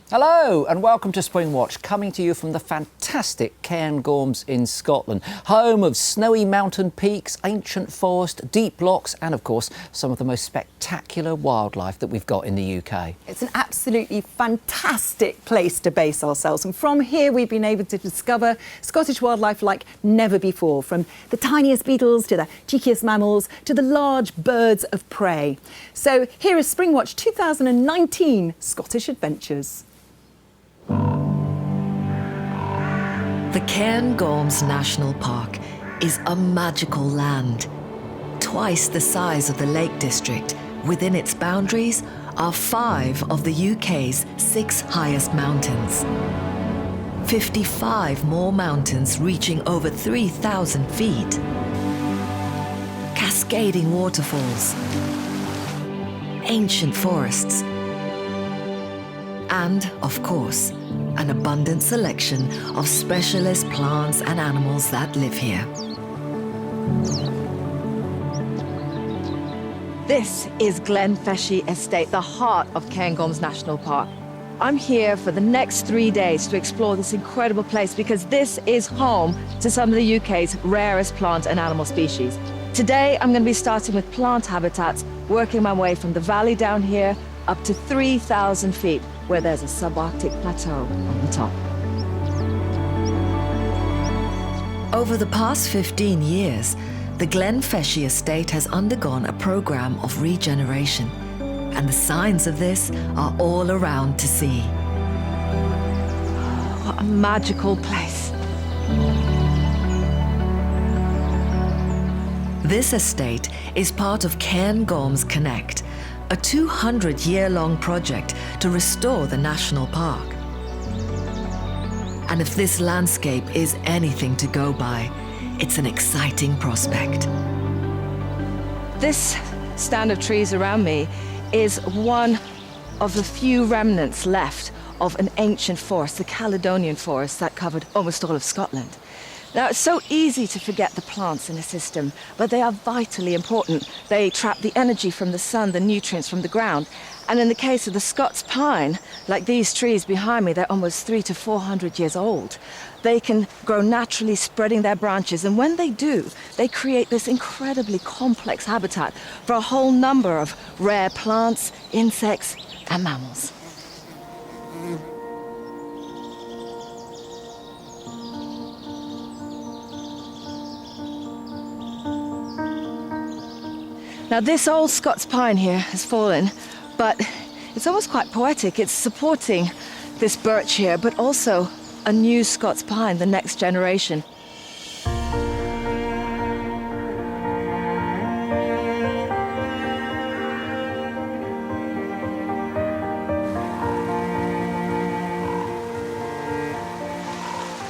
Hello and welcome to Springwatch, coming to you from the fantastic Cairngorms in Scotland, home of snowy mountain peaks, ancient forest, deep lochs and of course some of the most spectacular wildlife that we've got in the UK. It's an absolutely fantastic place to base ourselves, and from here we've been able to discover Scottish wildlife like never before, from the tiniest beetles to the cheekiest mammals to the large birds of prey. So here is Springwatch 2019 Scottish Adventures. The Cairngorms National Park is a magical land. Twice the size of the Lake District, within its boundaries are 5 of the UK's 6 highest mountains. 55 more mountains reaching over 3,000 feet. Cascading waterfalls. Ancient forests. And, of course, an abundant selection of specialist plants and animals that live here. This is Glenfeshie Estate, the heart of Cairngorms National Park. I'm here for the next 3 days to explore this incredible place because this is home to some of the UK's rarest plant and animal species. Today, I'm going to be starting with plant habitats, working my way from the valley down here up to 3,000 feet, where there's a subarctic plateau on the top. Over the past 15 years, the Glenfeshie Estate has undergone a program of regeneration, and the signs of this are all around to see. What a magical place. This estate is part of Cairngorms Connect, a 200-year-long project to restore the national park. And if this landscape is anything to go by, it's an exciting prospect. This stand of trees around me is one of the few remnants left of an ancient forest, the Caledonian forest that covered almost all of Scotland. Now, it's so easy to forget the plants in a system, but they are vitally important. They trap the energy from the sun, the nutrients from the ground. And in the case of the Scots pine, like these trees behind me, they're almost 300 to 400 years old. They can grow naturally, spreading their branches. And when they do, they create this incredibly complex habitat for a whole number of rare plants, insects, and mammals. Now, this old Scots pine here has fallen, but it's almost quite poetic. It's supporting this birch here, but also a new Scots pine, the next generation.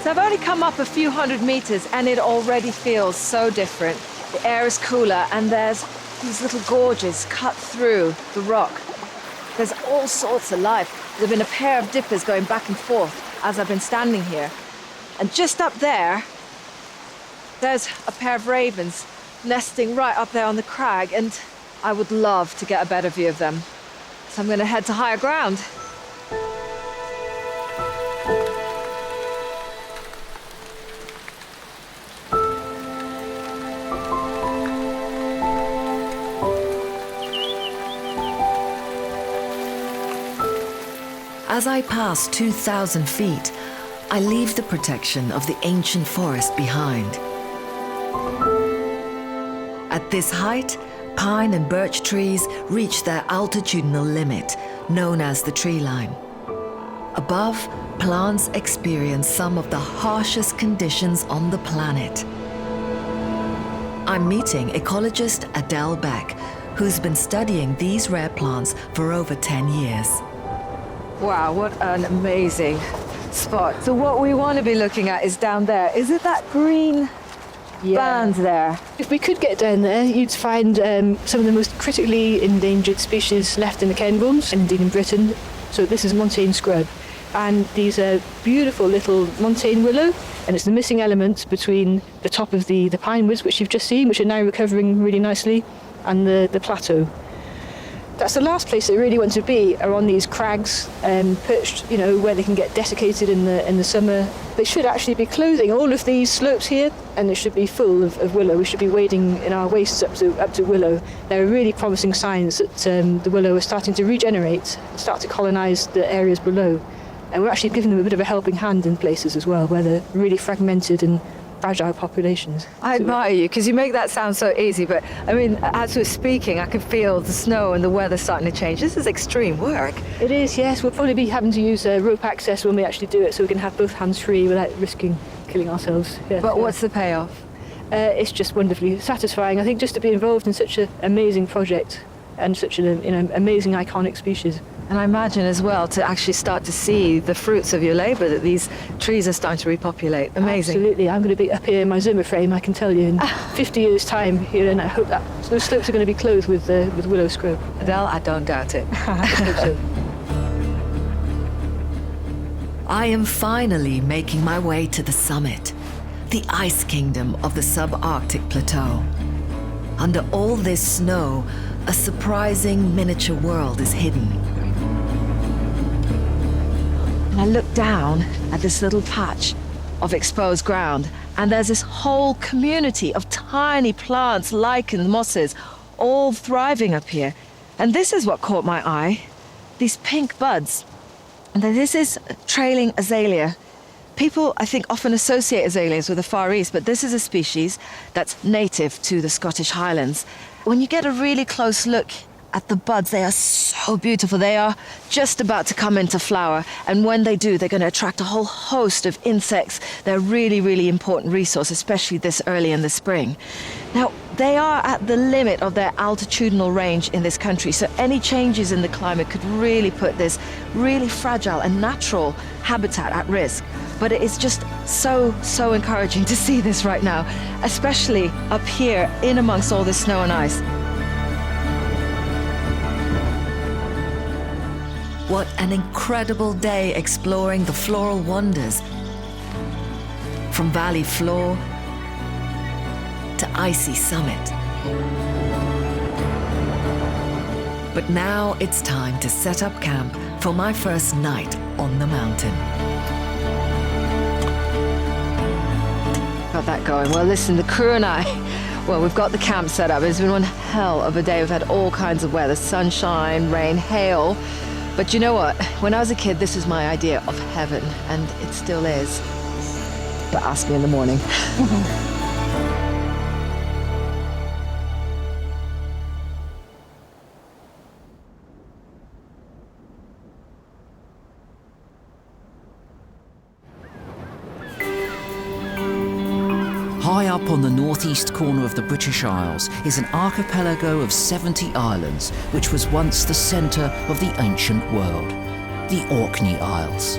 So I've only come up a few hundred meters and it already feels so different. The air is cooler and there's these little gorges cut through the rock. There's all sorts of life. There've been a pair of dippers going back and forth as I've been standing here. And just up there, there's a pair of ravens nesting right up there on the crag, and I would love to get a better view of them. So I'm going to head to higher ground. As I pass 2,000 feet, I leave the protection of the ancient forest behind. At this height, pine and birch trees reach their altitudinal limit, known as the tree line. Above, plants experience some of the harshest conditions on the planet. I'm meeting ecologist Adele Beck, who's been studying these rare plants for over 10 years. Wow, what an amazing spot. So what we want to be looking at is down there. Is it that green band there? If we could get down there, you'd find some of the most critically endangered species left in the Cairngorms, and indeed in Britain. So this is montane scrub. And these are beautiful little montane willow, and it's the missing element between the top of the pine woods, which you've just seen, which are now recovering really nicely, and the plateau. That's the last place they really want to be, are on these crags, perched, you know, where they can get desiccated in the summer. They should actually be clothing all of these slopes here, and they should be full of willow. We should be wading in our waists up to willow. There are really promising signs that the willow is starting to regenerate, start to colonise the areas below. And we're actually giving them a bit of a helping hand in places as well, where they're really fragmented and fragile populations. I admire you, because you make that sound so easy, but I mean, as we're speaking, I can feel the snow and the weather starting to change. This is extreme work. It is, yes. We'll probably be having to use rope access when we actually do it, so we can have both hands free without risking killing ourselves. Yeah. But what's the payoff? It's just wonderfully satisfying, I think, just to be involved in such an amazing project and such an amazing, iconic species. And I imagine as well to actually start to see the fruits of your labour, that these trees are starting to repopulate. Amazing. Absolutely. I'm going to be up here in my Zimmer frame, I can tell you, in 50 years' time here, and I hope that those slopes are going to be clothed with willow scrub. Adele, I don't doubt it. I hope so. I am finally making my way to the summit, the ice kingdom of the subarctic plateau. Under all this snow, a surprising miniature world is hidden. And I look down at this little patch of exposed ground, and there's this whole community of tiny plants, lichens, mosses, all thriving up here. And this is what caught my eye, these pink buds. And this is trailing azalea. People, I think, often associate azaleas with the Far East, but this is a species that's native to the Scottish Highlands. When you get a really close look at the buds, they are so beautiful. They are just about to come into flower, and when they do, they're going to attract a whole host of insects. They're a really, really important resource, especially this early in the spring. Now, they are at the limit of their altitudinal range in this country, so any changes in the climate could really put this really fragile and natural habitat at risk. But it is just so encouraging to see this right now, especially up here in amongst all this snow and ice. What an incredible day exploring the floral wonders. From valley floor to icy summit. But now it's time to set up camp for my first night on the mountain. Got that going. Well, listen, the crew and I, well, we've got the camp set up. It's been one hell of a day. We've had all kinds of weather, sunshine, rain, hail. But you know what? When I was a kid, this was my idea of heaven, and it still is. But ask me in the morning. High up on the northeast corner of the British Isles is an archipelago of 70 islands, which was once the centre of the ancient world, the Orkney Isles.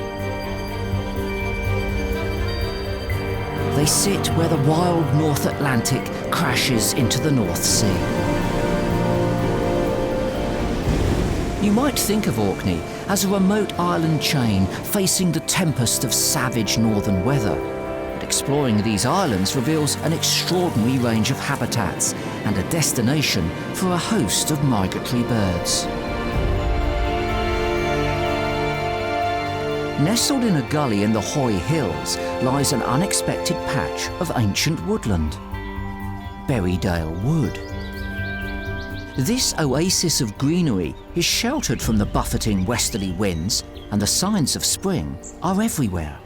They sit where the wild North Atlantic crashes into the North Sea. You might think of Orkney as a remote island chain facing the tempest of savage northern weather. Exploring these islands reveals an extraordinary range of habitats and a destination for a host of migratory birds. Nestled in a gully in the Hoy Hills lies an unexpected patch of ancient woodland, Berrydale Wood. This oasis of greenery is sheltered from the buffeting westerly winds, and the signs of spring are everywhere.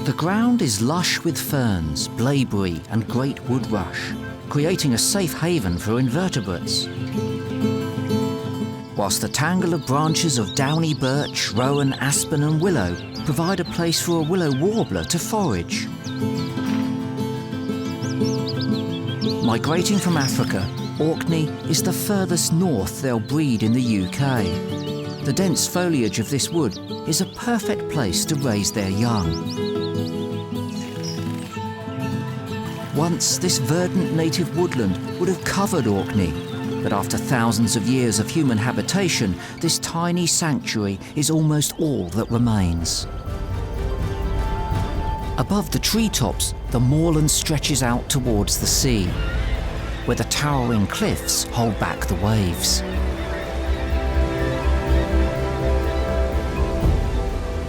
The ground is lush with ferns, blaeberry and great wood rush, creating a safe haven for invertebrates. Whilst the tangle of branches of downy birch, rowan, aspen and willow provide a place for a willow warbler to forage. Migrating from Africa, Orkney is the furthest north they'll breed in the UK. The dense foliage of this wood is a perfect place to raise their young. Once, this verdant native woodland would have covered Orkney, but after thousands of years of human habitation, this tiny sanctuary is almost all that remains. Above the treetops, the moorland stretches out towards the sea. where the towering cliffs hold back the waves.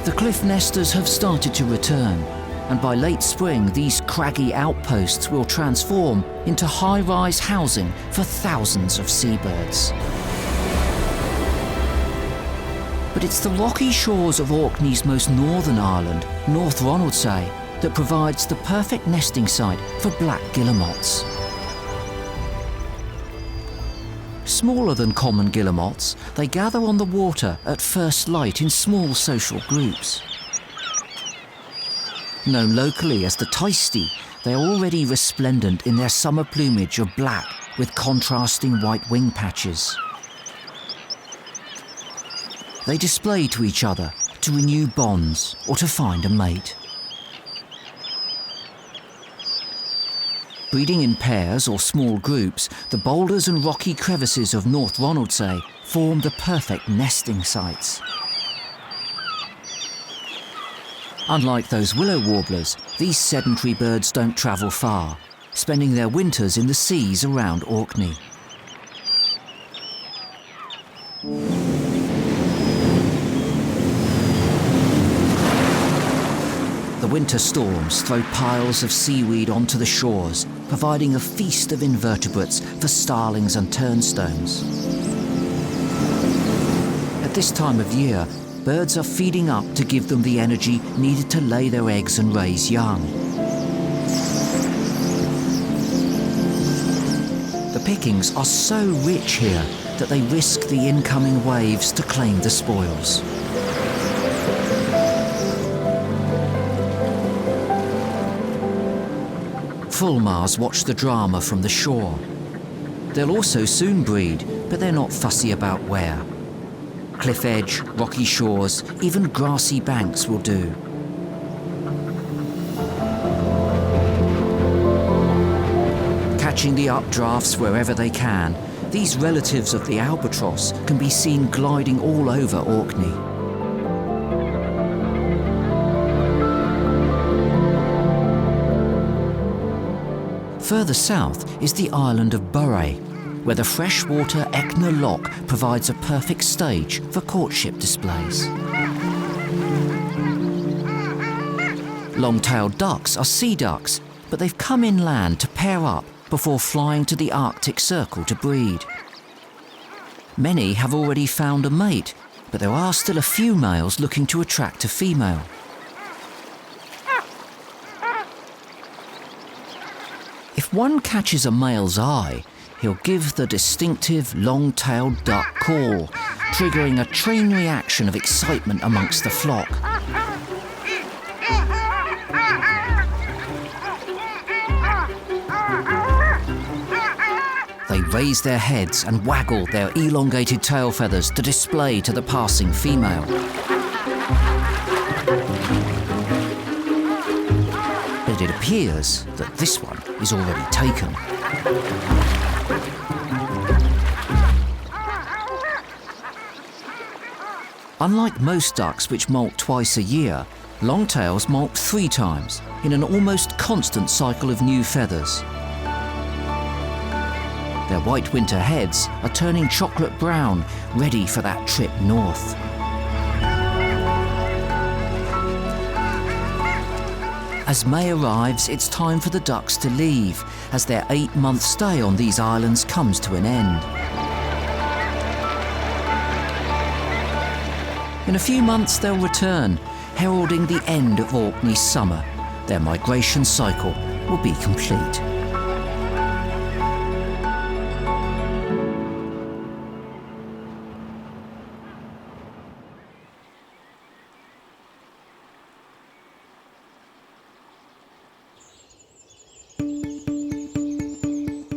The cliff nesters have started to return, and by late spring these craggy outposts will transform into high-rise housing for thousands of seabirds. But it's the rocky shores of Orkney's most northern island, North Ronaldsay, that provides the perfect nesting site for black guillemots. Smaller than common guillemots, they gather on the water at first light in small social groups. Known locally as the Taisty, they are already resplendent in their summer plumage of black with contrasting white wing patches. They display to each other to renew bonds or to find a mate. Breeding in pairs or small groups, the boulders and rocky crevices of North Ronaldsay form the perfect nesting sites. Unlike those willow warblers, these sedentary birds don't travel far, spending their winters in the seas around Orkney. The winter storms throw piles of seaweed onto the shores, providing a feast of invertebrates for starlings and turnstones. At this time of year, birds are feeding up to give them the energy needed to lay their eggs and raise young. The pickings are so rich here that they risk the incoming waves to claim the spoils. Fulmars watch the drama from the shore. They'll also soon breed, but they're not fussy about where. Cliff edge, rocky shores, even grassy banks will do. Catching the updrafts wherever they can, these relatives of the albatross can be seen gliding all over Orkney. Further south is the island of Burray, where the freshwater Eckner Loch provides a perfect stage for courtship displays. Long-tailed ducks are sea ducks, but they've come inland to pair up before flying to the Arctic Circle to breed. Many have already found a mate, but there are still a few males looking to attract a female. If one catches a male's eye, he'll give the distinctive long-tailed duck call, triggering a chain reaction of excitement amongst the flock. They raise their heads and waggle their elongated tail feathers to display to the passing female. But it appears that this one is already taken. Unlike most ducks which molt twice a year, longtails molt 3 times in an almost constant cycle of new feathers. Their white winter heads are turning chocolate brown, ready for that trip north. As May arrives, it's time for the ducks to leave, as their 8-month stay on these islands comes to an end. In a few months they'll return, heralding the end of Orkney's summer. Their migration cycle will be complete.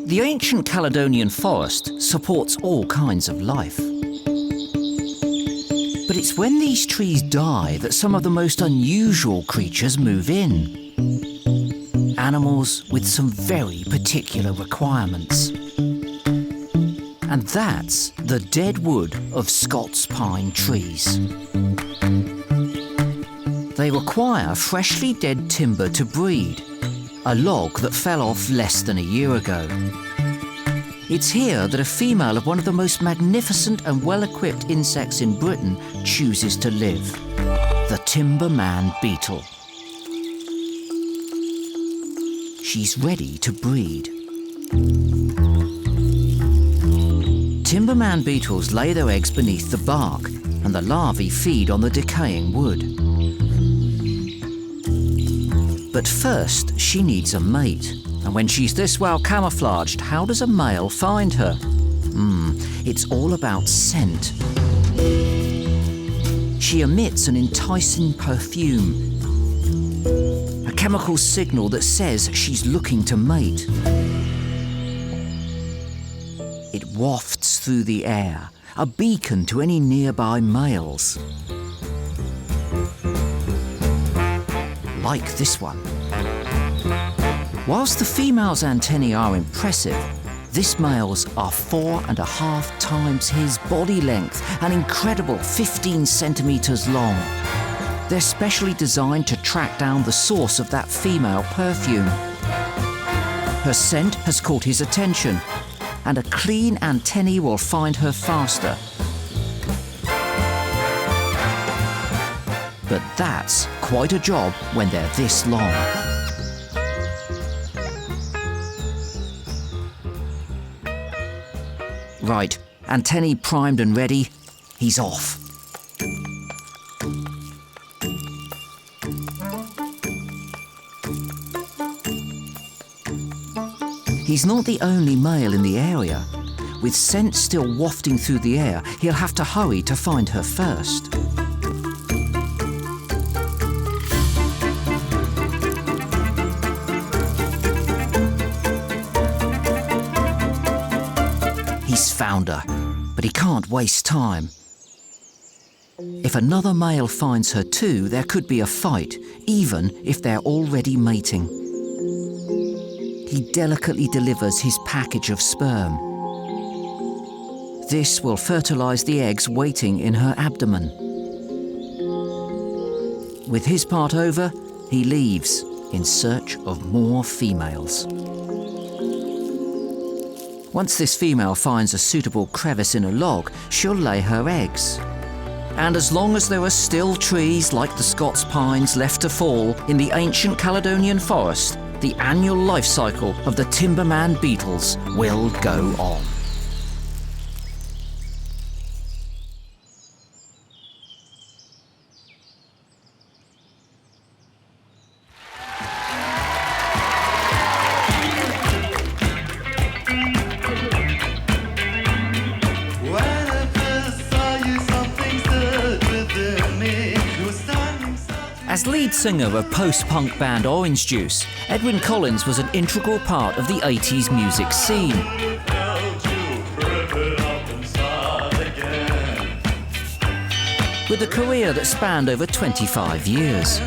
The ancient Caledonian forest supports all kinds of life. But it's when these trees die that some of the most unusual creatures move in. Animals with some very particular requirements. And that's the dead wood of Scots pine trees. They require freshly dead timber to breed, a log that fell off less than a year ago. It's here that a female of one of the most magnificent and well-equipped insects in Britain chooses to live, the timberman beetle. She's ready to breed. Timberman beetles lay their eggs beneath the bark, and the larvae feed on the decaying wood. But first, she needs a mate. And when she's this well camouflaged, how does a male find her? It's all about scent. She emits an enticing perfume, a chemical signal that says she's looking to mate. It wafts through the air, a beacon to any nearby males. Like this one. Whilst the female's antennae are impressive, this male's are 4.5 times his body length, an incredible 15 centimetres long. They're specially designed to track down the source of that female perfume. Her scent has caught his attention, and a clean antennae will find her faster. But that's quite a job when they're this long. Right, antennae primed and ready, he's off. He's not the only male in the area. With scent still wafting through the air, he'll have to hurry to find her first. He's found her, but he can't waste time. If another male finds her too, there could be a fight, even if they're already mating. He delicately delivers his package of sperm. This will fertilise the eggs waiting in her abdomen. With his part over, he leaves in search of more females. Once this female finds a suitable crevice in a log, she'll lay her eggs. And as long as there are still trees like the Scots pines left to fall in the ancient Caledonian forest, the annual life cycle of the timberman beetles will go on. As lead singer of post-punk band Orange Juice, Edwyn Collins was an integral part of the 80s music scene. With a career that spanned over 25 years.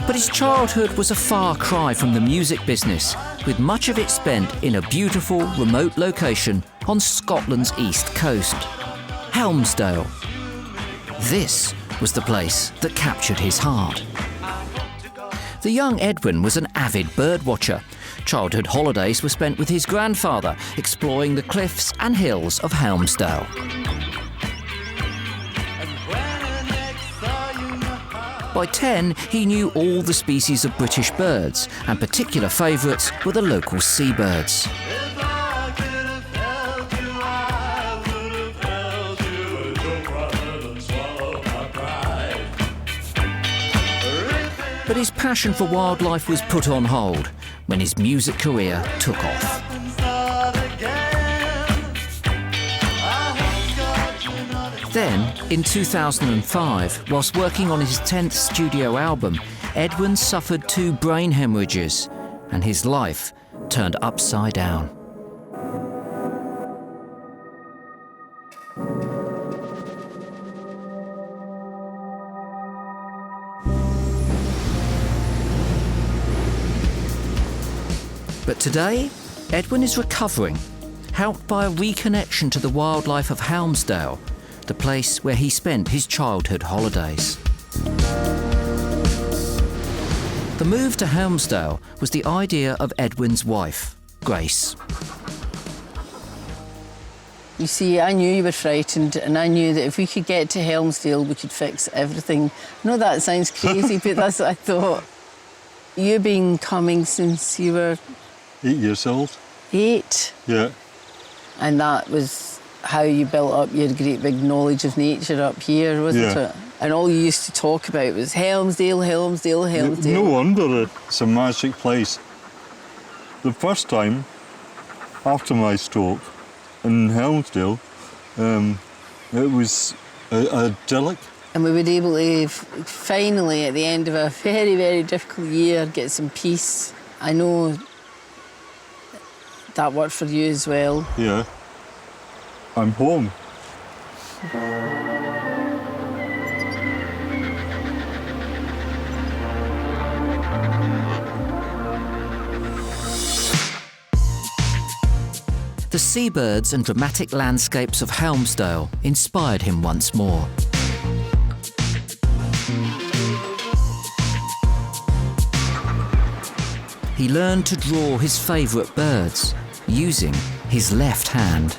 But his childhood was a far cry from the music business, with much of it spent in a beautiful, remote location on Scotland's east coast, Helmsdale. This was the place that captured his heart. The young Edwyn was an avid birdwatcher. Childhood holidays were spent with his grandfather, exploring the cliffs and hills of Helmsdale. By 10, he knew all the species of British birds, and particular favourites were the local seabirds. But his passion for wildlife was put on hold when his music career took off. Then, in 2005, whilst working on his 10th studio album, Edwyn suffered 2 brain hemorrhages, and his life turned upside down. But today, Edwyn is recovering, helped by a reconnection to the wildlife of Helmsdale, the place where he spent his childhood holidays. The move to Helmsdale was the idea of Edwin's wife, Grace. You see, I knew you were frightened, and I knew that if we could get to Helmsdale, we could fix everything. I know that sounds crazy, but that's what I thought. You've been coming since you were 8 years old. 8? Yeah. And that was how you built up your great big knowledge of nature up here, wasn't Yeah. it? And all you used to talk about was Helmsdale, Helmsdale, Helmsdale. No wonder it's a magic place. The first time after my stroke in Helmsdale, it was idyllic. And we were able to finally, at the end of a very, very difficult year, get some peace. I know that worked for you as well. Yeah. I'm home. The seabirds and dramatic landscapes of Helmsdale inspired him once more. He learned to draw his favourite birds using his left hand.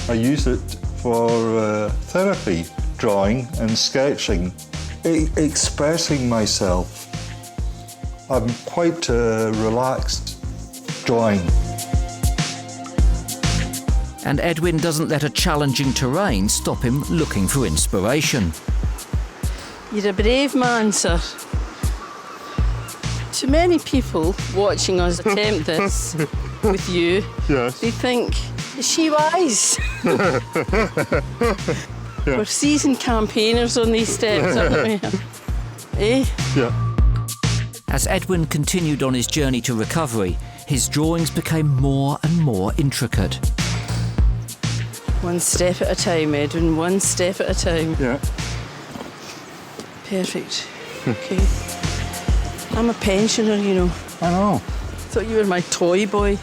I use it for therapy, drawing and sketching, expressing myself. I'm quite relaxed drawing. And Edwin doesn't let a challenging terrain stop him looking for inspiration. You're a brave man, sir. To many people watching us attempt this with you, Yes. they think, is she wise? We're seasoned campaigners on these steps, aren't we? Eh? Yeah. As Edwin continued on his journey to recovery, his drawings became more and more intricate. One step at a time, Edwin, one step at a time. Yeah. Perfect. Okay. I'm a pensioner, you know. I know. Thought you were my toy boy.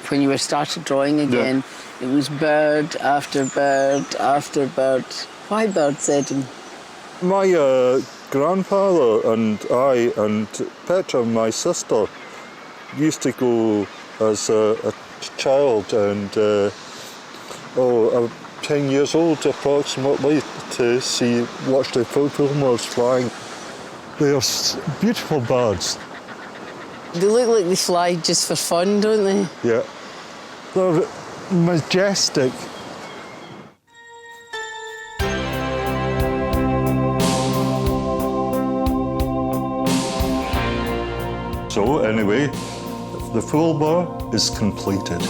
When you were started drawing again, it was bird after bird after bird. Why birds, Edwin? My grandfather and I and Petra, my sister, used to go as a child and 10 years old approximately to watch the fulmars flying. They are beautiful birds. They look like they fly just for fun, don't they? Yeah. They're majestic. So anyway, the fulmar is completed.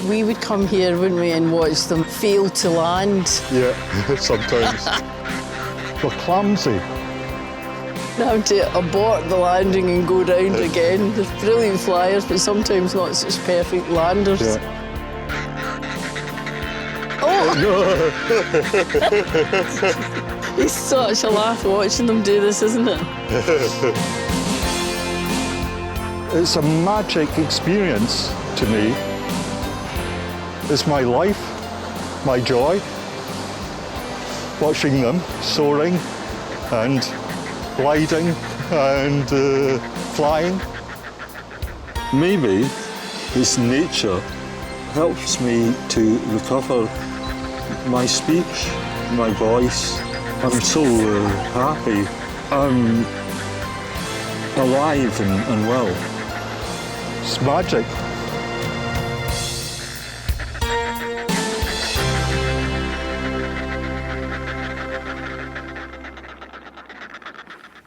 We would come here, wouldn't we, and watch them fail to land. Yeah, sometimes. They're clumsy. Now to abort the landing and go round again. They're brilliant flyers, but sometimes not such perfect landers. Yeah. Oh! It's such a laugh watching them do this, isn't it? It's a magic experience to me. It's my life, my joy, watching them soaring and gliding and flying. Maybe this nature helps me to recover my speech, my voice. I'm so happy. I'm alive and well. It's magic.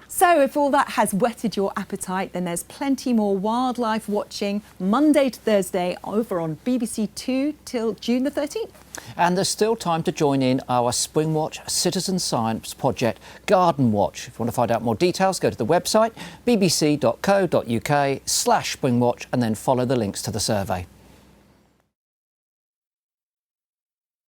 So if all that has whetted your appetite, then there's plenty more wildlife watching Monday to Thursday over on BBC Two till June the 13th. And there's still time to join in our Springwatch citizen science project Garden Watch. If you want to find out more details, go to the website bbc.co.uk/Springwatch and then follow the links to the survey.